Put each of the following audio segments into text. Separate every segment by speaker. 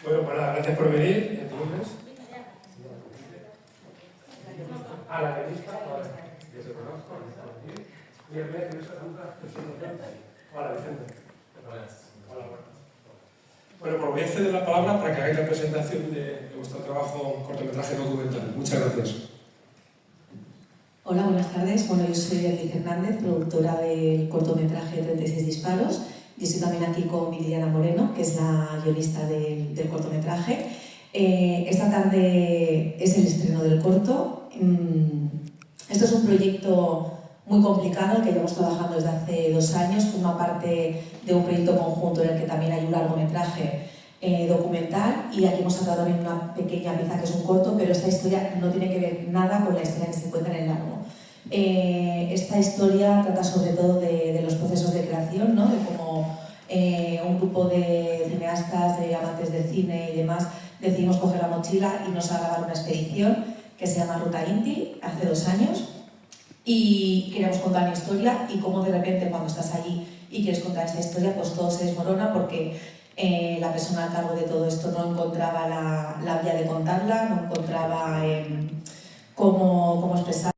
Speaker 1: Bueno, pues nada, gracias por venir. ¿Tu nombre es? Ah, la revista. Yo te conozco. Bien, bien, hola, Vicente. Hola, bueno, pues voy a ceder la palabra para que hagáis la presentación de vuestro trabajo cortometraje documental. Muchas gracias.
Speaker 2: Hola, buenas tardes. Bueno, yo soy Beatriz Hernández, productora del cortometraje 36 disparos. Yo estoy también aquí con Liliana Moreno, que es la guionista del cortometraje. Esta tarde es el estreno del corto. Esto es un proyecto muy complicado que llevamos trabajando desde hace 2 años. Forma parte de un proyecto conjunto en el que también hay un largometraje documental, y aquí hemos sacado también una pequeña pieza que es un corto, pero esta historia no tiene que ver nada con la historia que se encuentra en el largo. Esta historia trata sobre todo de los procesos de creación, ¿no? De cómo un grupo de cineastas, de amantes del cine y demás, decidimos coger la mochila y nos a grabar una expedición que se llama Ruta Inti, hace 2 años, y queríamos contar una historia, y cómo de repente cuando estás allí y quieres contar esta historia, pues todo se desmorona porque la persona a cargo de todo esto no encontraba la vía de contarla, no encontraba cómo expresar.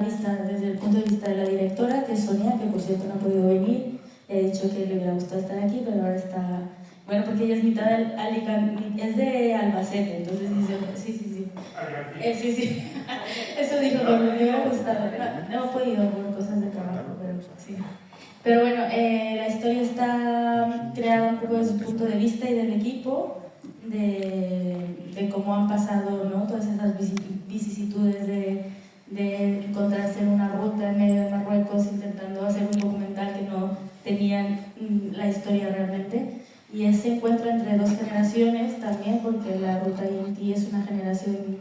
Speaker 3: Desde el punto de vista de la directora, que es Sonia, que por cierto no ha podido venir, he dicho que le hubiera gustado estar aquí, pero ahora está... Bueno, porque ella es mitad de Alicante, es de Albacete, entonces dice, sí. Sí. Eso dijo cuando me hubiera gustado. No he podido por cosas de trabajo, pero sí. Pero bueno, la historia está creada un poco desde su punto de vista y del equipo, de cómo han pasado, ¿no? Todas esas vicisitudes de encontrarse en una ruta en medio de Marruecos intentando hacer un documental que no tenían la historia realmente. Y ese encuentro entre 2 generaciones también, porque la Ruta Inti es una generación,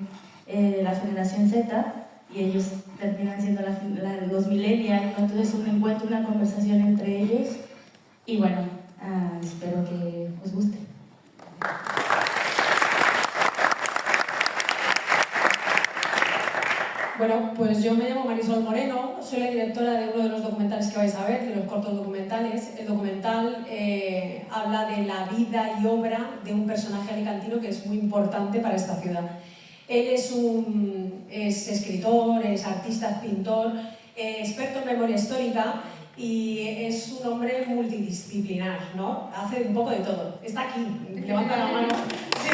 Speaker 3: la generación Z, y ellos terminan siendo los millennials, ¿no? Entonces un encuentro, una conversación entre ellos, y bueno, espero que os guste.
Speaker 4: Bueno, pues yo me llamo Marisol Moreno, soy la directora de uno de los documentales que vais a ver, de los cortos documentales. El documental habla de la vida y obra de un personaje alicantino que es muy importante para esta ciudad. Él es escritor, es artista, es pintor, experto en memoria histórica, y es un hombre multidisciplinar, ¿no? Hace un poco de todo. Está aquí, levanta la mano. Sí.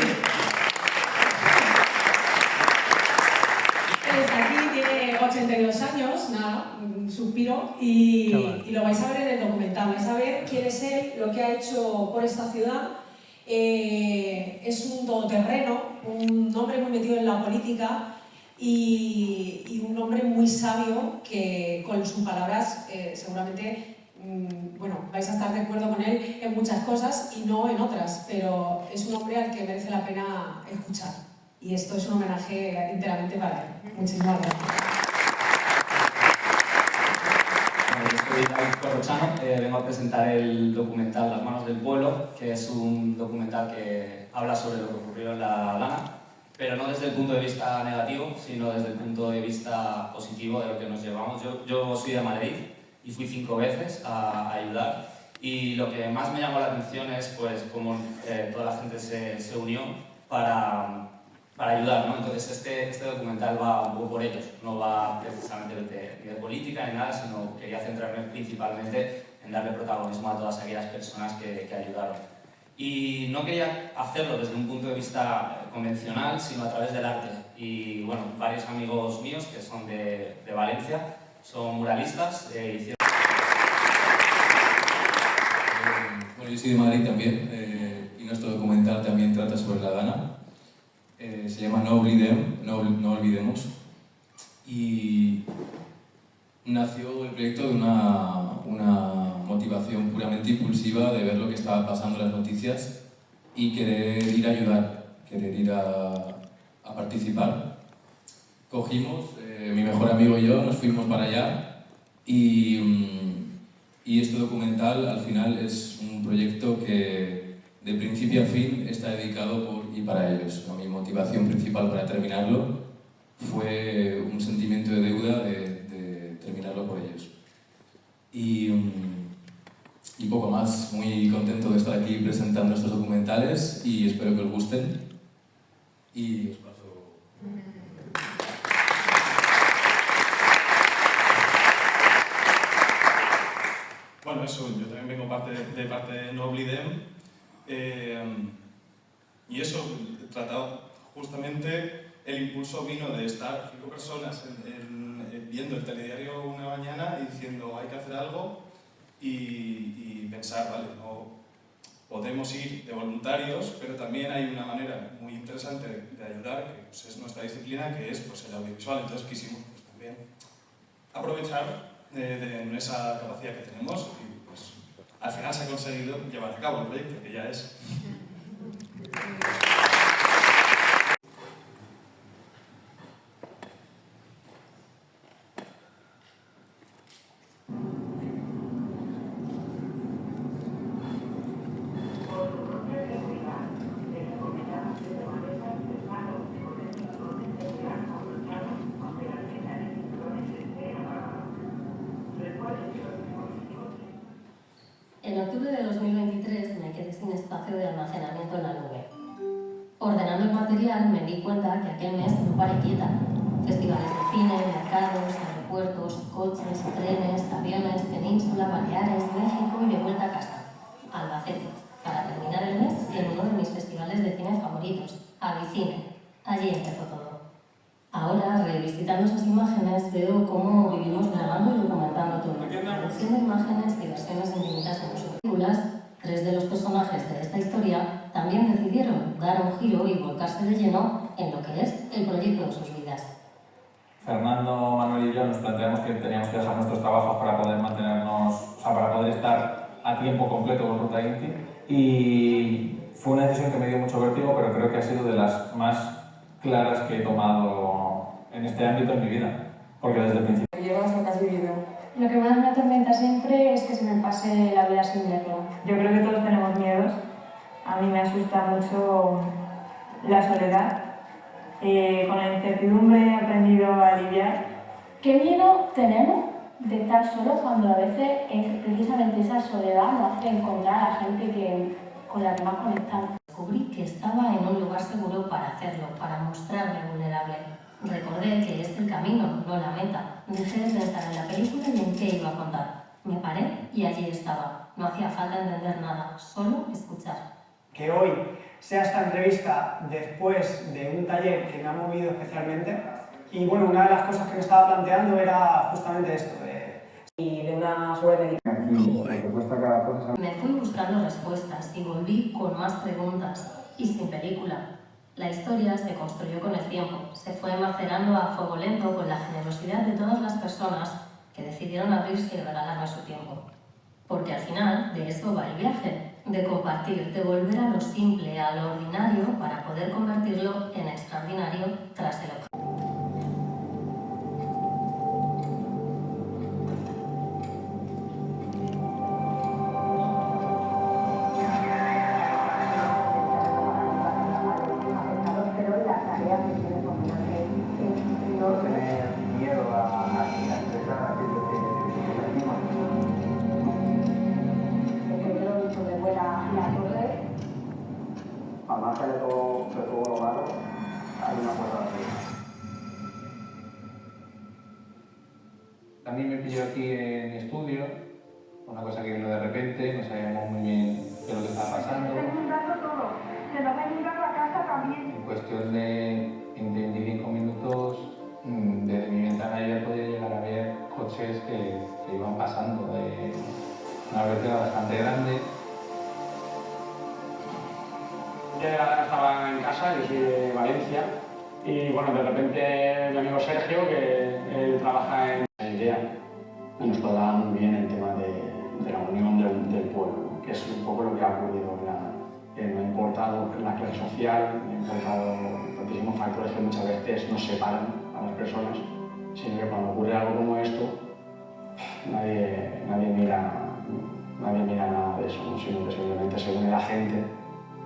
Speaker 4: Está aquí, tiene 82 años, nada, un suspiro, y lo vais a ver en el documental. Vais a ver quién es él, lo que ha hecho por esta ciudad. Es un todoterreno, un hombre muy metido en la política y un hombre muy sabio que con sus palabras seguramente bueno, vais a estar de acuerdo con él en muchas cosas y no en otras, pero es un hombre al que merece la pena escuchar. Y esto es un homenaje enteramente para él. Muchísimas gracias.
Speaker 5: Bueno, yo soy David Corrochano, vengo a presentar el documental Las manos del pueblo, que es un documental que habla sobre lo que ocurrió en La Lana, pero no desde el punto de vista negativo, sino desde el punto de vista positivo de lo que nos llevamos. Yo soy de Madrid y fui 5 veces a ayudar, y lo que más me llamó la atención es pues cómo toda la gente se unió para ayudar, ¿no? Entonces este documental va un poco por ellos, no va precisamente ni de política ni nada, sino quería centrarme principalmente en darle protagonismo a todas aquellas personas que ayudaron. Y no quería hacerlo desde un punto de vista convencional, sino a través del arte. Y bueno, varios amigos míos que son de Valencia, son muralistas, hicieron...
Speaker 6: Bueno, yo soy de Madrid también, y nuestro documental también trata sobre la Dana. Se llama No Olvidemos, y nació el proyecto de una motivación puramente impulsiva de ver lo que estaba pasando en las noticias y querer ir a ayudar, querer ir a participar. Cogimos, mi mejor amigo y yo nos fuimos para allá y este documental al final es un proyecto que de principio a fin está dedicado por y para ellos. Mi motivación principal para terminarlo fue un sentimiento de deuda de terminarlo por ellos. Y poco más, muy contento de estar aquí presentando estos documentales y espero que os gusten. Y os paso.
Speaker 7: Bueno, eso, yo también vengo de parte de No Oblidem, y eso, tratado justamente, el impulso vino de estar 5 personas viendo el telediario una mañana y diciendo hay que hacer algo y pensar, vale, no podemos ir de voluntarios, pero también hay una manera muy interesante de ayudar, que pues, es nuestra disciplina, que es pues, el audiovisual. Entonces quisimos pues, también aprovechar de esa capacidad que tenemos y pues al final se ha conseguido llevar a cabo el proyecto, que ya es.
Speaker 8: En octubre de 2023 me quedé sin espacio de almacenamiento en la nube. Ordenando el material me di cuenta que aquel mes no paré quieta. Festivales de cine, mercados, aeropuertos, coches, trenes, aviones, Península, Baleares, México y de vuelta a casa, Albacete, para terminar el mes en uno de mis festivales de cine favoritos, Avicine. Allí empezó todo. Ahora, revisitando esas imágenes, veo cómo vivimos grabando y documentando todo, produciendo imágenes y versiones infinitas de nuestras películas. 3 de los personajes de esta historia también decidieron dar un giro y volcarse de lleno en lo que es el proyecto de sus vidas.
Speaker 9: Fernando, Manuel y yo nos planteamos que teníamos que dejar nuestros trabajos para poder mantenernos, o sea, para poder estar a tiempo completo con Ruta Inti, y fue una decisión que me dio mucho vértigo, pero creo que ha sido de las más claras que he tomado en este ámbito en mi vida, porque desde el principio...
Speaker 10: ¿Llevas lo que has vivido?
Speaker 11: Lo que más me atormenta siempre es que se me pase la vida sin verlo. Yo creo que todos tenemos miedos. A mí me asusta mucho la soledad. Con la incertidumbre he aprendido a lidiar.
Speaker 3: ¿Qué miedo tenemos de estar solos cuando a veces precisamente esa soledad nos hace encontrar a gente con la que más conectamos?
Speaker 8: Descubrí que estaba en un lugar seguro para hacerlo, para mostrarme vulnerable. Recordé que es el camino, no la meta. Dejé de pensar en la película y en qué iba a contar. Me paré y allí estaba. No hacía falta entender nada, solo escuchar.
Speaker 12: Que hoy sea esta entrevista después de un taller que me ha movido especialmente. Y bueno, una de las cosas que me estaba planteando era justamente esto, de una sobremedicación.
Speaker 8: Me fui buscando respuestas y volví con más preguntas y sin película. La historia se construyó con el tiempo, se fue macerando a fuego lento con la generosidad de todas las personas que decidieron abrirse y regalarme su tiempo. Porque al final de eso va el viaje, de compartir, de volver a lo simple, a lo ordinario, para poder convertirlo en extraordinario tras el objetivo.
Speaker 9: A mí me pilló aquí en mi estudio, una cosa que vino de repente, no sabíamos muy bien qué es lo que estaba pasando. En cuestión de 25 minutos, desde mi ventana yo ya podía llegar a ver coches que iban pasando de una velocidad bastante grande.
Speaker 13: Yo estaba en casa, yo soy de Valencia, y bueno, de repente mi amigo Sergio, que él trabaja en la idea, y nos cuadraba muy bien el tema de la unión del pueblo, que es un poco lo que ha ocurrido. No importa importado la clase social, me ha importado tantísimos factores que muchas veces nos separan a las personas, sino que cuando ocurre algo como esto, nadie mira nada de eso, ¿no? Sino que simplemente se une la gente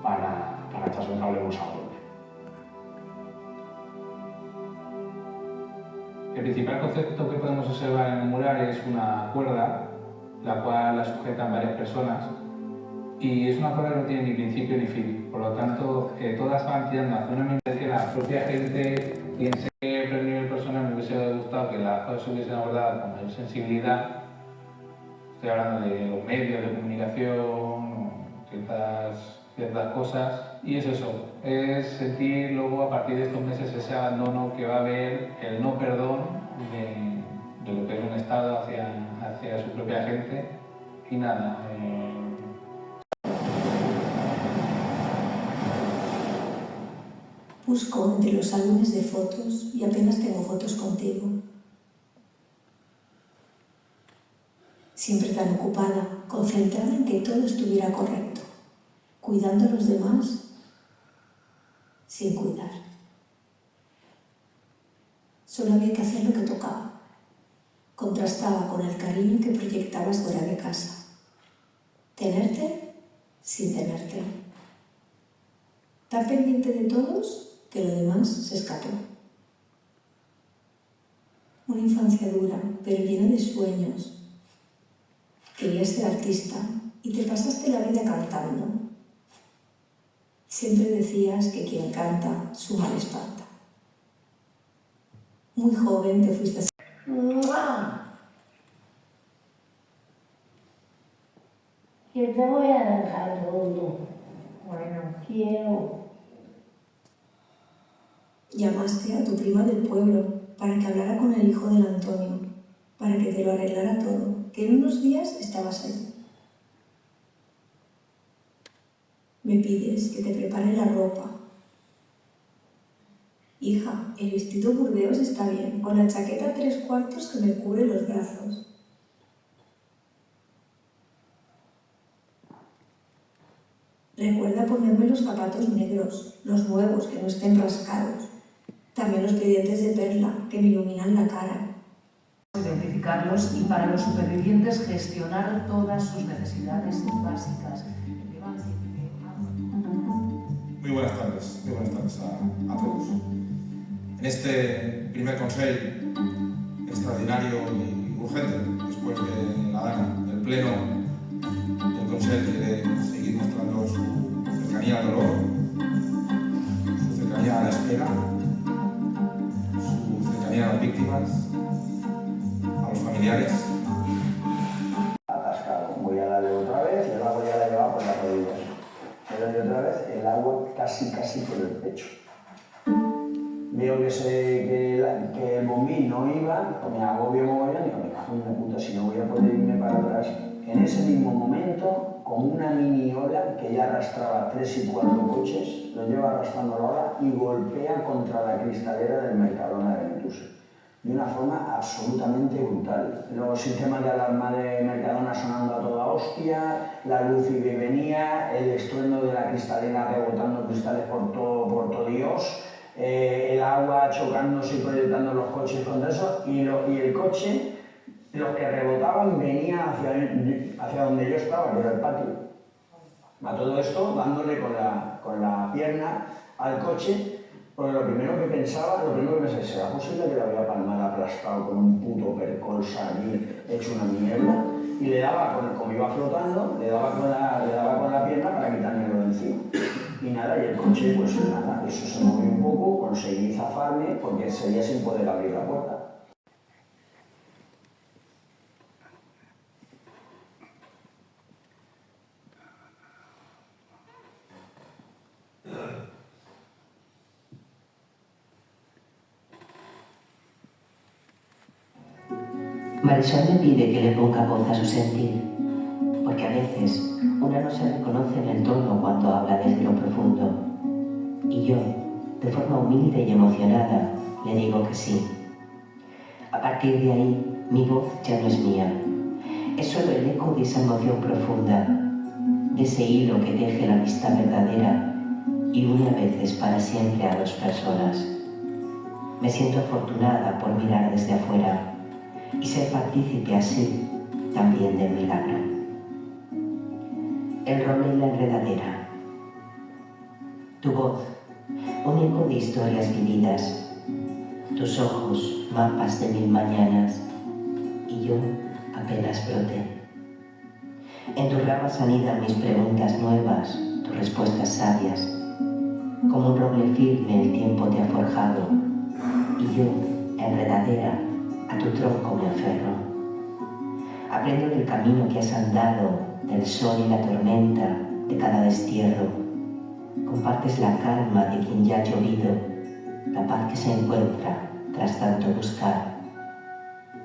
Speaker 13: para echarse un cable unos a otros.
Speaker 9: El principal concepto que podemos observar en el mural es una cuerda, la cual la sujetan varias personas, y es una cuerda que no tiene ni principio ni fin. Por lo tanto, todas van tirando hacia una misma dirección. La propia gente piense que por el nivel personal me hubiese gustado que las cosas se hubiesen abordado con mayor sensibilidad. Estoy hablando de los medios de comunicación, ciertas cosas, y es eso, es sentir luego a partir de estos meses ese abandono que va a haber, el no perdón de lo que es un Estado hacia su propia gente, y nada.
Speaker 10: Busco entre los álbumes de fotos y apenas tengo fotos contigo. Siempre tan ocupada, concentrada en que todo estuviera correcto, cuidando a los demás sin cuidar. Solo había que hacer lo que tocaba. Contrastaba con el cariño que proyectabas fuera de casa. Tenerte sin tenerte. Tan pendiente de todos que lo demás se escapó. Una infancia dura, pero llena de sueños. Querías ser artista y te pasaste la vida cantando. Siempre decías que quien canta su mal espanta. Muy joven te fuiste a...
Speaker 3: ¡Mua! Que te voy a dejar todo. Bueno, quiero.
Speaker 10: Llamaste a tu prima del pueblo para que hablara con el hijo del Antonio, para que te lo arreglara todo, que en unos días estabas allí. Me pides que te prepare la ropa. Hija, el vestido burdeos está bien, con la chaqueta 3/4 que me cubre los brazos. Recuerda ponerme los zapatos negros, los nuevos, que no estén rascados. También los pendientes de perla, que me iluminan la cara.
Speaker 14: Identificarlos y para los supervivientes gestionar todas sus necesidades básicas.
Speaker 15: Muy buenas tardes a todos. En este primer consejo extraordinario y urgente, después de la DANA, el Pleno del Consejo quiere seguir mostrando su cercanía al dolor, su cercanía a la espera, su cercanía a las víctimas, a los familiares.
Speaker 16: Atascado. Voy a darle otra vez y el agua ya la llevaba por las rodillas. Le doy otra vez, el agua casi por el pecho. Veo que el bombín no iba, me agobio mogollón y digo, me cago en la puta, si no voy a poder irme para atrás. En ese mismo momento, con una mini ola que ya arrastraba 3 y 4 coches, lo lleva arrastrando la ola y golpea contra la cristalera del Mercadona de Benetús. De una forma absolutamente brutal. Los sistemas de alarma de Mercadona sonando a toda hostia, la luz iba y venía, el estruendo de la cristalera rebotando cristales por todo Dios, el agua chocándose y proyectando los coches contra eso, y el coche, los que rebotaban, venían hacia donde yo estaba, que era el patio. A todo esto, dándole con la pierna al coche, porque lo primero que pensé, ¿será posible que la voy a palmar aplastado con un puto percolsa aquí hecho una mierda? Y le daba, como iba flotando, le daba con la pierna para quitármelo de encima. Y nada, y el coche, pues nada, eso se movió un poco, conseguí zafarme porque seguía sin poder abrir la puerta.
Speaker 17: Marisol me pide que le ponga voz a su sentir, porque a veces una no se reconoce en el tono cuando habla desde lo profundo. Y yo, de forma humilde y emocionada, le digo que sí. A partir de ahí, mi voz ya no es mía. Es solo el eco de esa emoción profunda, de ese hilo que teje la amistad verdadera y une a veces para siempre a dos personas. Me siento afortunada por mirar desde afuera y ser partícipe así también del milagro. El roble y la enredadera. Tu voz, un eco de historias vividas. Tus ojos, mapas de 1000 mañanas. Y yo apenas broté. En tus ramas anidan mis preguntas nuevas, tus respuestas sabias. Como un roble firme el tiempo te ha forjado. Y yo, enredadera, a tu tronco me aferro. Aprendo del camino que has andado, del sol y la tormenta, de cada destierro. Compartes la calma de quien ya ha llovido, la paz que se encuentra tras tanto buscar.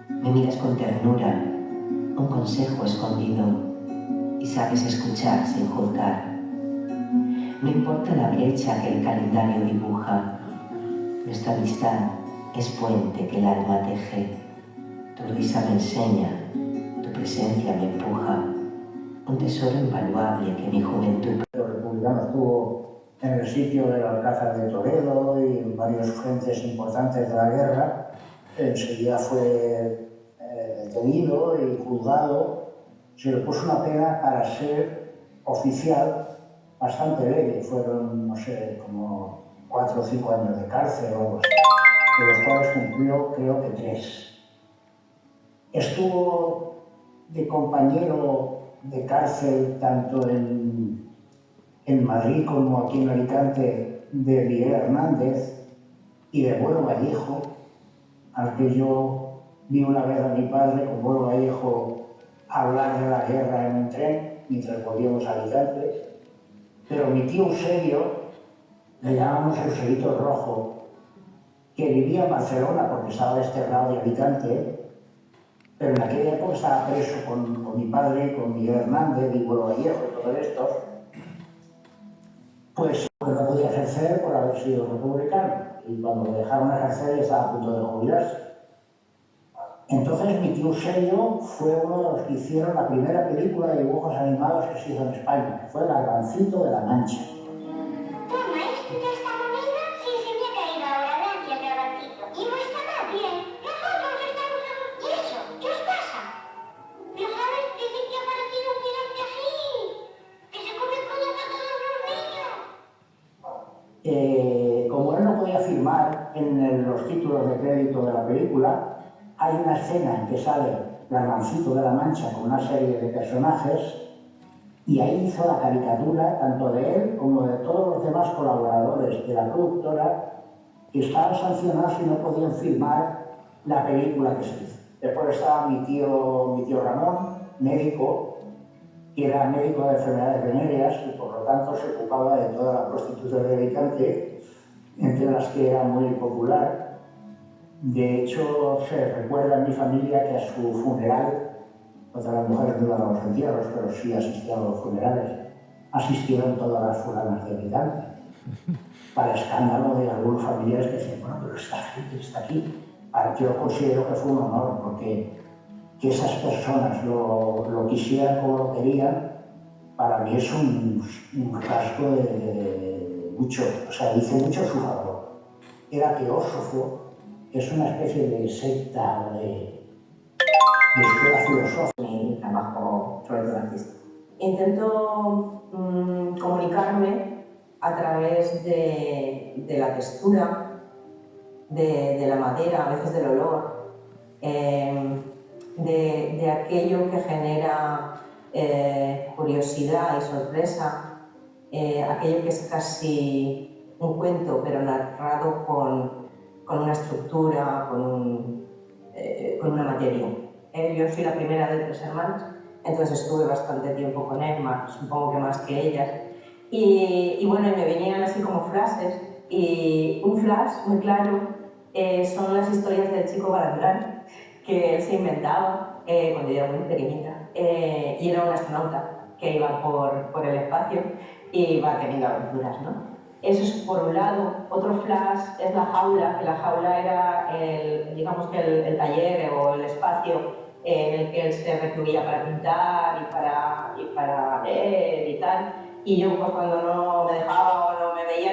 Speaker 17: Me miras con ternura, un consejo escondido, y sabes escuchar sin juzgar. No importa la brecha que el calendario dibuja, nuestra amistad es puente que el alma teje. Tu risa me enseña, tu presencia me empuja, un tesoro invaluable que mi juventud...
Speaker 16: Los republicanos estuvo en el sitio del Alcázar de Toledo y en varios frentes importantes de la guerra. Enseguida fue detenido y juzgado. Se le puso una pena para ser oficial bastante leve. Fueron, no sé, como 4 o 5 años de cárcel o algo así, de los cuales cumplió creo que 3. Estuvo de compañero de cárcel tanto en Madrid como aquí en Alicante de Miguel Hernández y de Bueno Vallejo, al que yo vi una vez a mi padre con Bueno Vallejo hablar de la guerra en un tren mientras volvíamos a Alicante. Pero mi tío Eusebio, le llamábamos Euserito Rojo, que vivía en Barcelona porque estaba desterrado de Alicante, pero en aquella época estaba preso con mi padre, con Miguel Hernández y Bueno Vallejo y todos estos, pues no podía ejercer por haber sido republicano, y cuando lo dejaron ejercer estaba a punto de jubilarse. Entonces mi tío Eusebio fue uno de los que hicieron la primera película de dibujos animados que se hizo en España, que fue El Garbancito de la Mancha. Como él no podía firmar en los títulos de crédito de la película, hay una escena en que sale Garbancito de la Mancha con una serie de personajes y ahí hizo la caricatura tanto de él como de todos los demás colaboradores de la productora que estaban sancionados y no podían firmar la película que se hizo. Después estaba mi tío Ramón, médico, que era médico de enfermedades venéreas y por lo tanto se ocupaba de toda la prostitución de Alicante, entre las que era muy popular. De hecho, se recuerda en mi familia que a su funeral, otra las mujeres no iban a los entierros, pero sí asistían a los funerales, asistieron todas las fulanas de Alicante, para escándalo de algunos familiares que decían, bueno, pero esta gente está aquí. Yo considero que fue un honor, porque que esas personas lo quisieran como lo querían, para mí es un rasgo de mucho, o sea, dice mucho a su favor. Era teósofo, que es una especie de secta o de escuela filosófica.
Speaker 18: Mi trabajo sobre el artista. Intento comunicarme a través de la textura, de la madera, a veces del olor, de aquello que genera curiosidad y sorpresa, aquello que es casi un cuento pero narrado con una estructura, con una materia. Yo soy la primera de 3 hermanas, entonces estuve bastante tiempo con él, supongo que más que ellas, y bueno, me venían así como flashes, y un flash muy claro son las historias del chico Balandrán, que él se inventaba cuando yo era muy pequeñita, y era un astronauta que iba por el espacio y iba teniendo aventuras, ¿no? Eso es por un lado. Otro flash es la jaula, que la jaula era digamos que el taller o el espacio en el que él se recluía para pintar y para leer y tal. y yo pues cuando no me dejaba o no me veía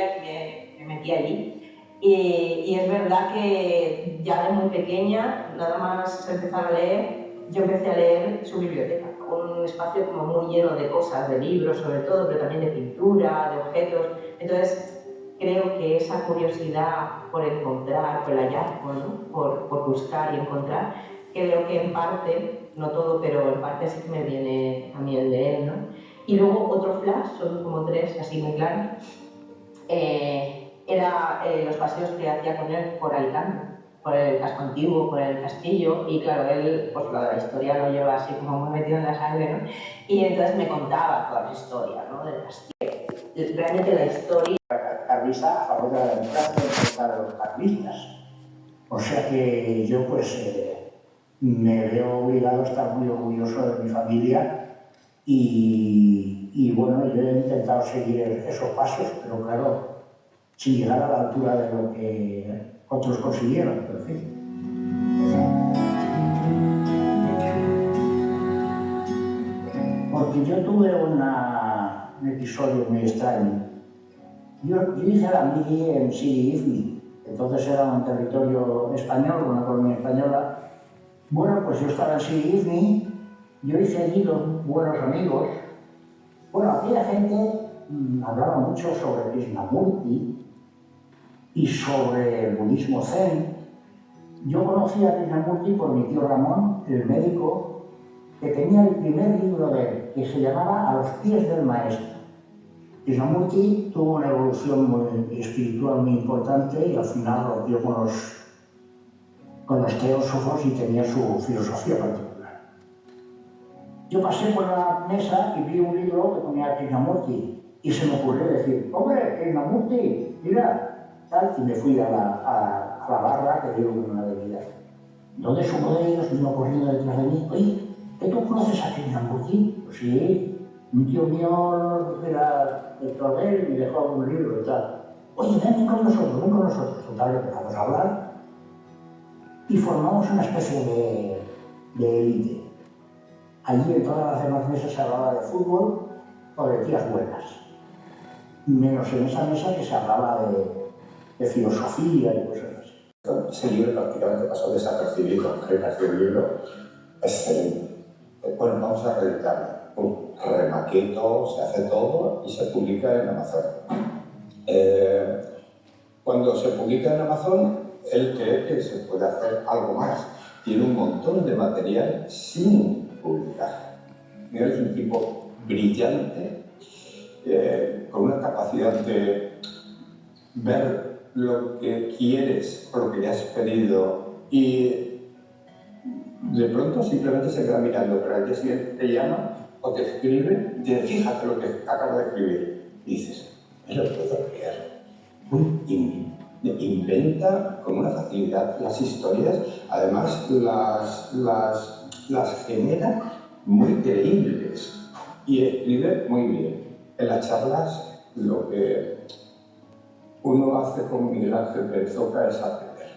Speaker 18: me metía allí. Y es verdad que ya de muy pequeña, nada más empezar a leer, yo empecé a leer su biblioteca, un espacio como muy lleno de cosas, de libros sobre todo, pero también de pintura, de objetos. Entonces creo que esa curiosidad por encontrar, por el hallazgo, ¿no? por buscar y encontrar, creo que en parte, no todo, pero en parte sí que me viene también de él, ¿no? Y luego otro flash, son como tres así muy claros, era los paseos que hacía con él por Alicante, por el casco antiguo, por el castillo, y claro, él pues lo de la historia lo lleva así como muy metido en la sangre, ¿no? Y entonces me contaba toda la historia, ¿no? Del castillo. Realmente la historia...
Speaker 16: Carlista a favor de la democracia y contra los carlistas. O sea que yo pues me veo obligado a estar muy orgulloso de mi familia y bueno, yo he intentado seguir esos pasos, pero claro, sin llegar a la altura de lo que otros consiguieron, pero en fin. Porque yo tuve un episodio muy extraño. Yo hice la mili en Sidi Ifni, entonces era un territorio español, una colonia española. Bueno, pues yo estaba en Sidi Ifni, yo hice allí dos buenos amigos. Bueno, aquella gente hablaba mucho sobre Krishnamurti y sobre el budismo zen. Yo conocí a Krishnamurti por mi tío Ramón, el médico, que tenía el primer libro de él, que se llamaba A los pies del maestro. Krishnamurti tuvo una evolución muy espiritual muy importante y al final rompió con los teósofos y tenía su filosofía particular. Yo pasé por la mesa y vi un libro que ponía Krishnamurti y se me ocurrió decir, hombre, Krishnamurti, mira, tal, y me fui a la barra que dio una bebida. Entonces uno de ellos vino corriendo detrás de mí, oye, ¿que tú conoces a Krishnamurti? Pues sí, un tío mío era lector de él y dejó un libro y tal. Oye, ven con nosotros, ven con nosotros. Total, empezamos a hablar y formamos una especie de élite. Allí en todas las demás mesas se hablaba de fútbol o de tías buenas. Menos en esa mesa que se hablaba de filosofía y cosas así.
Speaker 19: Ese libro prácticamente pasó desapercibido, me pareció un libro excelente. Bueno, vamos a reeditarlo. Remaqueto, se hace todo y se publica en Amazon. Cuando se publica en Amazon, él cree que se puede hacer algo más. Tiene un montón de material sin publicar. Mira, es un tipo brillante, con una capacidad de ver lo que quieres o lo que le has pedido y de pronto simplemente se queda mirando, pero al día siguiente te llama o te escribe y te dice, fíjate lo que acabo de escribir. Y dices, me lo puedo creer. Inventa con una facilidad las historias, además las genera muy creíbles y escribe muy bien. En las charlas lo que uno hace con Miguel Ángel Pérez Oca es aprender.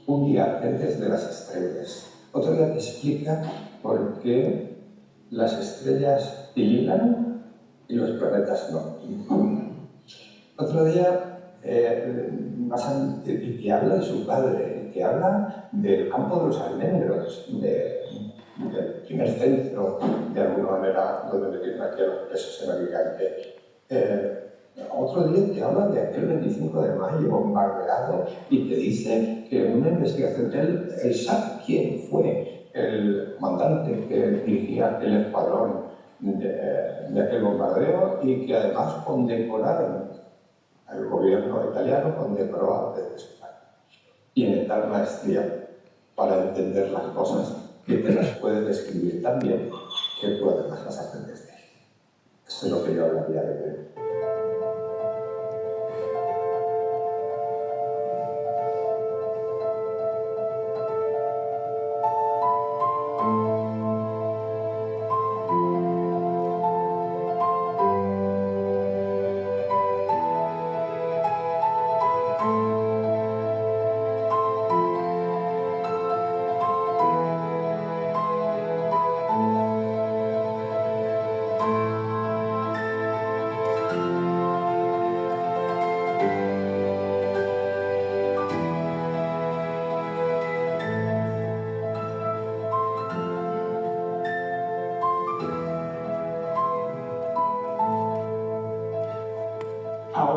Speaker 19: Un día aprendes de las estrellas, otro día te explica por qué las estrellas titilan y los planetas no. Otro día te habla de su padre, te habla del campo de los almendros, del primer centro, de alguna manera, donde metieron aquí a los presos en Alicante. Otro día te habla de aquel 25 de mayo bombardeado y te dice que en una investigación de él sabe quién fue el comandante que dirigía el escuadrón de aquel bombardeo y que además condecoraron al gobierno italiano, condecoró a Pedro España. Tiene tal maestría para entender las cosas que te las puede describir tan bien que tú además las aprendes de él. Esto es lo que yo hablaría de él.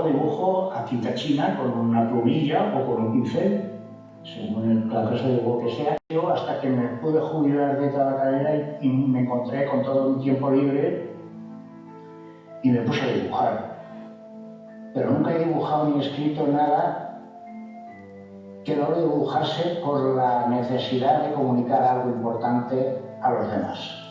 Speaker 20: dibujo a tinta china con una plumilla o con un pincel, según la clase de dibujo que sea. Yo hasta que me pude jubilar de tabacalera y me encontré con todo mi tiempo libre y me puse a dibujar. Pero nunca he dibujado ni escrito nada que no dibujase por la necesidad de comunicar algo importante a los demás.